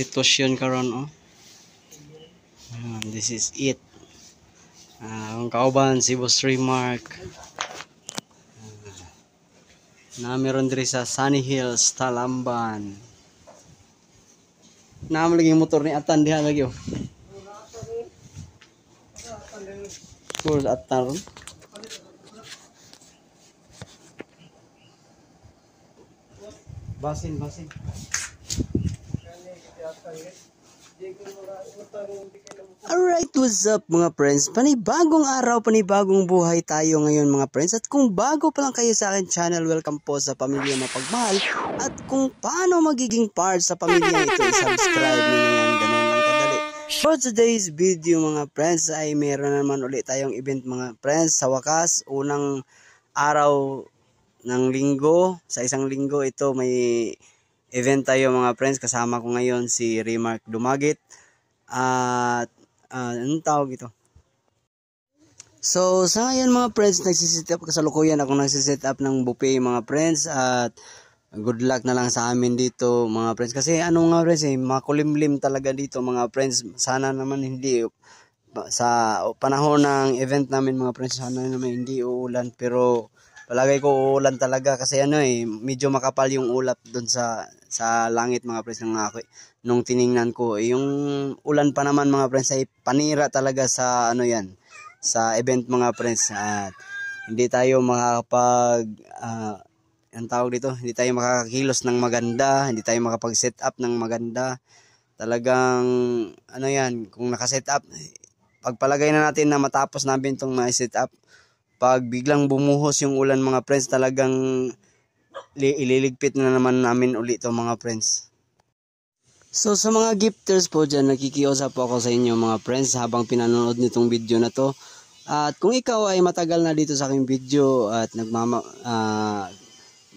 sitwasyon karon oh. This is it. Ang kauban si Boss Remark. Na meron diri sa Sunny Hills, Talamban. Naam lagi motor ni Atan diha lagi oh. Full Atan. Basin. Alright, what's up mga friends? Panibagong araw, panibagong buhay tayo ngayon mga friends. At kung bago pa lang kayo sa akin channel, welcome po sa Pamilya Mapagmahal. At kung paano magiging part sa pamilya ito, subscribe nyo na yan, ganun lang kadali. For today's video mga friends ay meron naman ulit tayong event mga friends. Sa wakas, unang araw ng linggo, sa isang linggo ito may event tayo mga friends. Kasama ko ngayon si Remark Dumagit at anong tawag ito? So sa ngayon mga friends, nagsiset up kasalukuyan ako nagsiset up ng buffet mga friends. At good luck na lang sa amin dito mga friends, kasi ano mga friends makulimlim talaga dito mga friends. Sana naman hindi sa panahon ng event namin mga friends, sana naman hindi uulan, pero palagay ko uulan talaga kasi medyo makapal yung ulap doon sa langit mga friends nung tiningnan ko. Yung ulan pa naman mga friends ay panira talaga sa sa event mga friends. At hindi tayo makakapag ang tawag dito, hindi tayo makakakilos ng maganda, hindi tayo makapag-set up ng maganda. Talagang kung naka-set up, pagpalagay na natin na matapos namin itong ma-set up, pag biglang bumuhos yung ulan mga friends, talagang ililigpit na naman namin ulit ito mga friends. So sa mga gifters po dyan, nakikiusap po ako sa inyo mga friends habang pinanonood nitong video na to. At kung ikaw ay matagal na dito sa aking video at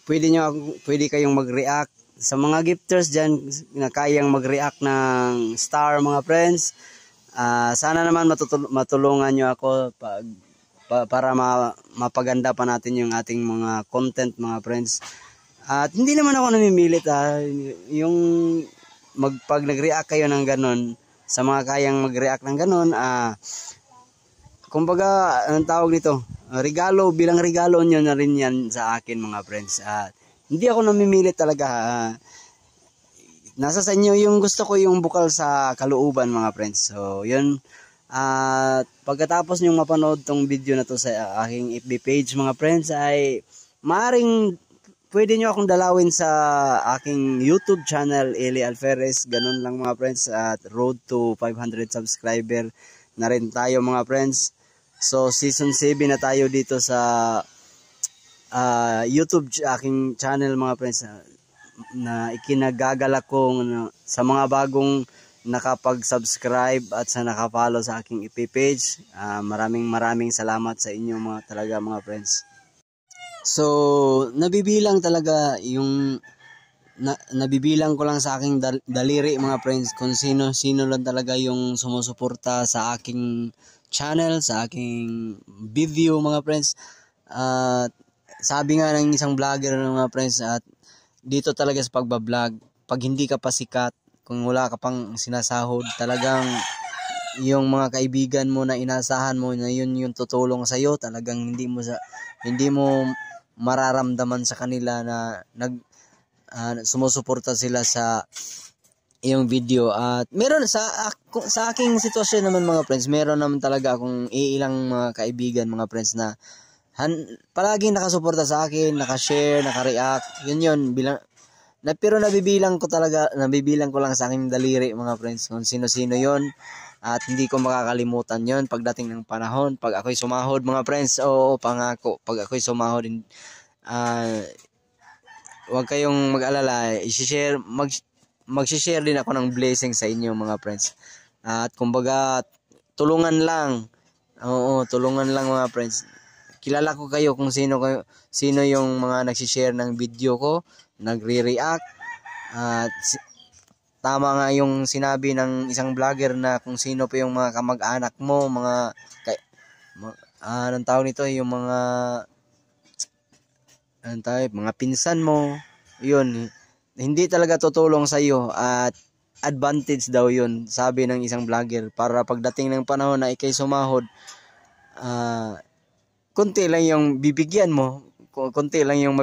pwede kayong mag-react. Sa mga gifters dyan na kayang mag-react ng star mga friends, sana naman matulungan nyo ako para mapaganda pa natin yung ating mga content mga friends. At hindi naman ako namimilit yung pag nag-react kayo ng ganun, sa mga kayang mag-react ng ganun, kumbaga anong tawag nito, regalo, bilang regalo nyo na rin yan sa akin mga friends. Hindi ako namimilit talaga, nasa sa inyo yung gusto ko, yung bukal sa kalooban mga friends. So yun. At pagkatapos nyo mapanood tong video na to sa aking FB page mga friends, ay maaring pwede nyo akong dalawin sa aking YouTube channel, Eli Alferez. Ganun lang mga friends. At road to 500 subscriber na rin tayo mga friends. So season 7 na tayo dito sa YouTube aking channel mga friends, na ikinagagalak ko sa mga bagong nakapag-subscribe at sa nakafollow sa aking FB page. Maraming salamat sa inyo talaga mga friends. So nabibilang talaga nabibilang ko lang sa aking daliri mga friends kung sino lang talaga yung sumusuporta sa aking channel, sa aking video mga friends. At sabi nga ng isang vlogger mga friends, at dito talaga sa pagbablog, pag hindi ka pa sikat, kung wala ka pang sinasahod, talagang yung mga kaibigan mo na inasahan mo na yun yung tutulong sa iyo, talagang hindi mo mararamdaman sa kanila na sumusuporta sila sa iyong video. At meron sa aking sitwasyon naman mga friends, meron naman talaga akong ilang mga kaibigan mga friends na palaging nakasuporta sa akin, naka-share, naka-react. Yun pero nabibilang ko lang sa aking daliri mga friends kung sino-sino yon. At hindi ko makakalimutan yon pagdating ng panahon, pag ako'y sumahod mga friends. Oo, pangako, pag ako'y sumahod, huwag kayong mag-alala, mag-share din ako ng blessing sa inyo mga friends. At kumbaga tulungan lang. Oo, tulungan lang mga friends. Kilala ko kayo kung sino yung mga nag-share ng video ko, nagre-react. At tama nga yung sinabi ng isang vlogger na kung sino pa yung mga kamag-anak mo, anong tawag nito, yung mga pinsan mo, yun, hindi talaga tutulong sa iyo. At advantage daw yun, sabi ng isang vlogger, para pagdating ng panahon na ikay sumahod, konti lang yung bibigyan mo, konti lang yung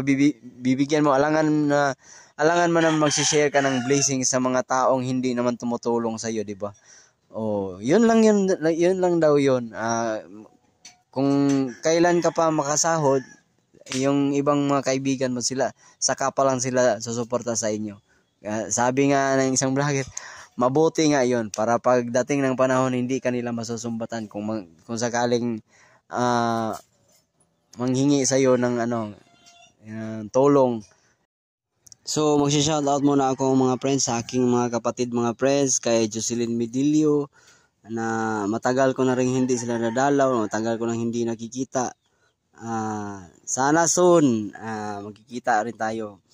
bibigyan mo, alangan mo na magsishare ka ng blessing sa mga taong hindi naman tumutulong sa iyo, di ba? Oh, yun lang daw yun. Kung kailan ka pa makasahod, yung ibang mga kaibigan mo, sila saka pa lang sila susuporta sa inyo. Sabi nga ng isang vlogger, mabuti nga yun para pagdating ng panahon hindi kanila masusumbatan kung sakaling manghingi sa iyo ng tulong. So magsi-shoutout muna ako mga friends sa aking mga kapatid, mga friends, kay Jocelyn Medilio, na matagal ko na rin hindi sila nadalaw, matagal ko nang hindi nakikita. Sana soon magkikita rin tayo.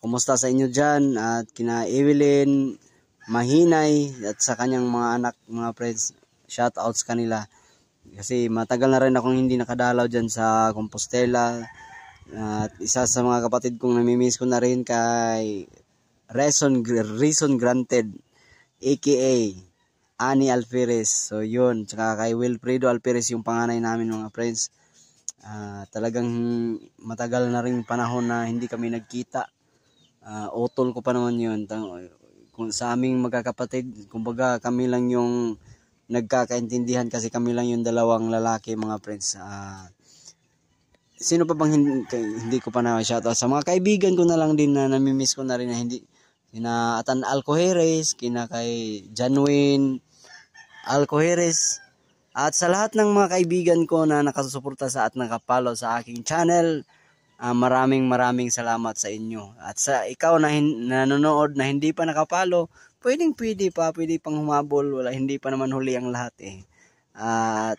Kumusta sa inyo dyan? At kina Evelyn Mahinay at sa kanyang mga anak, mga friends, shoutouts kanila. Kasi matagal na rin akong hindi nakadalaw dyan sa Compostela. At isa sa mga kapatid kong namimiss ko na rin kay Reason Granted, aka Ani Alferez. So yun, tsaka kay Wilfredo Alferez, yung panganay namin, mga friends. Talagang matagal na rin panahon na hindi kami nagkita. Utol ko pa naman yun. Kung sa aming magkakapatid, kumbaga kami lang yung nagkakaintindihan kasi kami lang yung dalawang lalaki, mga friends. Sino pa bang hindi ko pa na shoutout? Sa mga kaibigan ko na lang din na namimiss ko na rin, na hindi, kina Atan Alcojeres, kina kay Janwin Alcojeres, at sa lahat ng mga kaibigan ko na nakasusuporta sa at nakapollow sa aking channel, maraming salamat sa inyo. At sa ikaw na nanonood na hindi pa nakapollow, pwede pang humabol, hindi pa naman huli ang lahat eh. At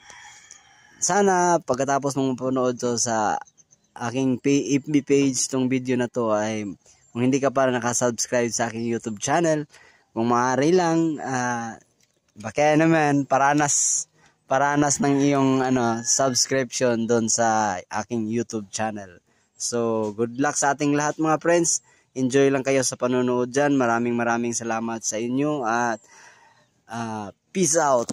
sana pagkatapos ng mapanood to sa aking FB page, tong video na to, ay kung hindi ka pa nakasubscribe sa aking YouTube channel, kung maaari lang, baka naman paranas ng iyong subscription doon sa aking YouTube channel. So good luck sa ating lahat, mga friends. Enjoy lang kayo sa panonood dyan. Maraming salamat sa inyo at peace out.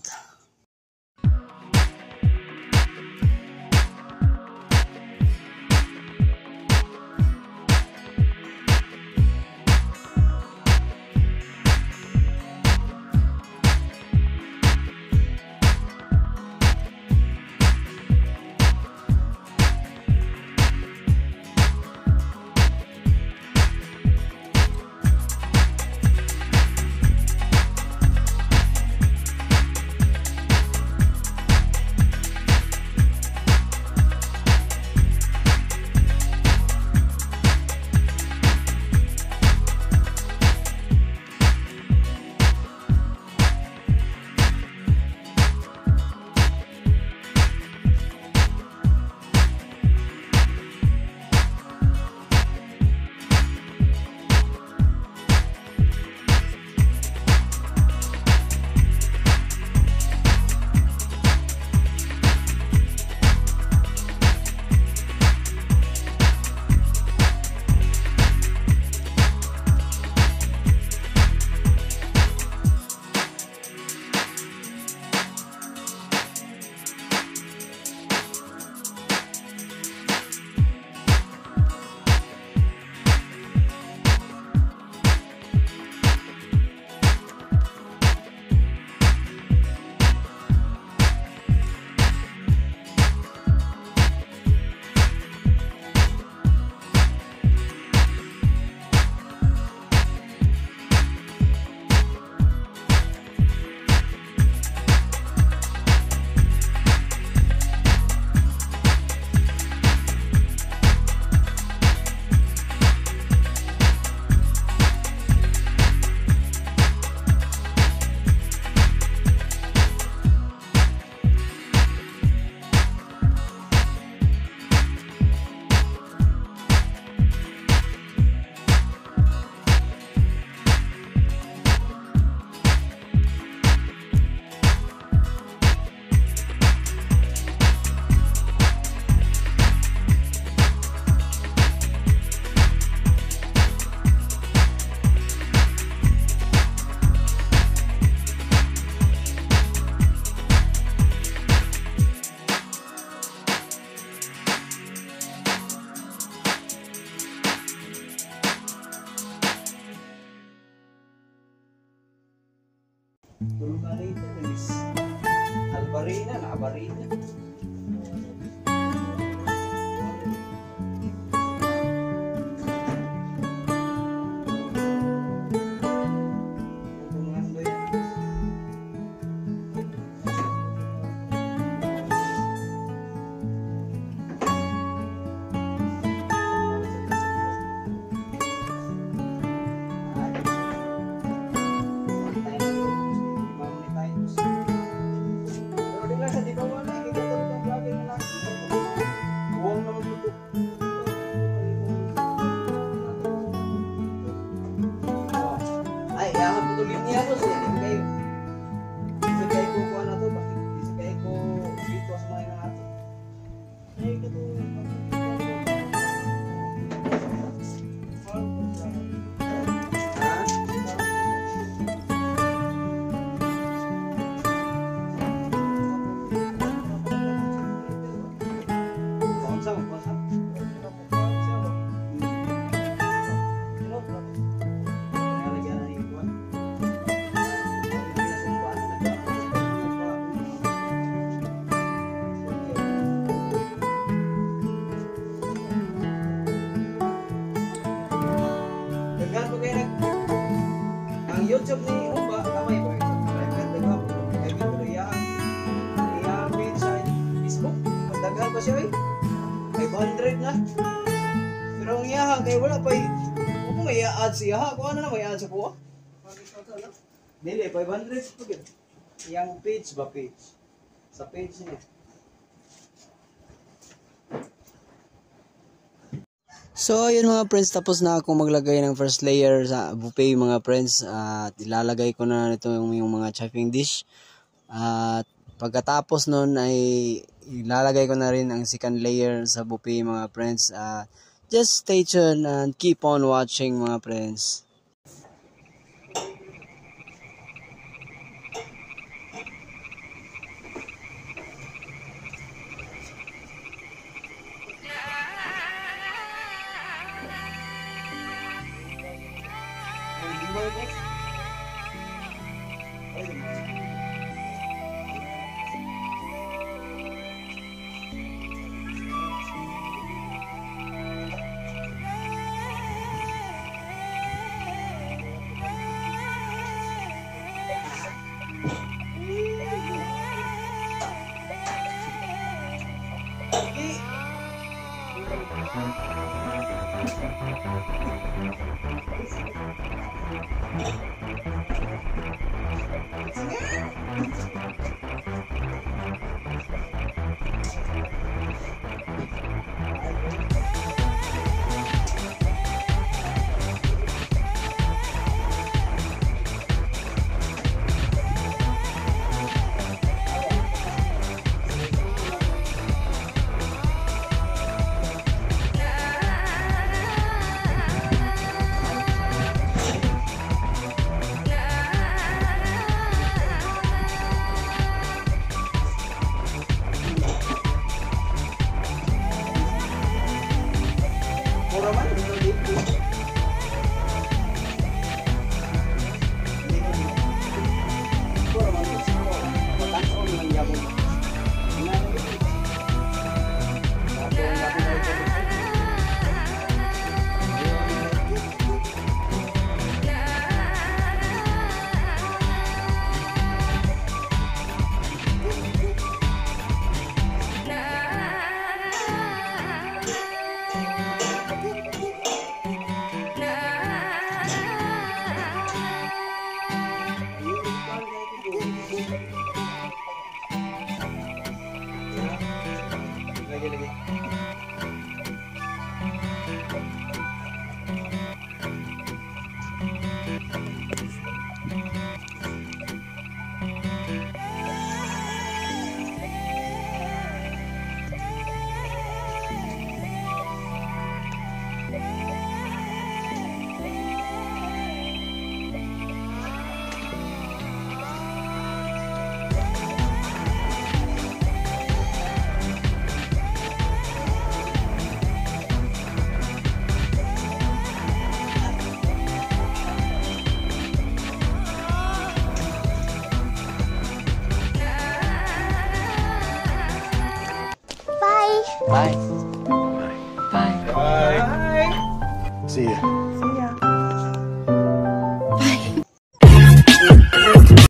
Vulcanita, Albarina, Navarina. YouTube ni Uba, kamay ba? Private ba? Kaya dito iya page sa Facebook. Magdagal pa siya eh. 500 na. Pero ang iyaha, kaya wala pa eh. Kung may i-add siya ha, kung ano na may i-add sa kuha? Dili, 500 sa pagod. Iyang page ba page? Sa page niya. So ayun mga friends, tapos na akong maglagay ng first layer sa buffet mga friends, at ilalagay ko na ito yung mga chafing dish, at pagkatapos nun ay ilalagay ko na rin ang second layer sa buffet mga friends. Just stay tuned and keep on watching mga friends. Bye. Bye. See ya.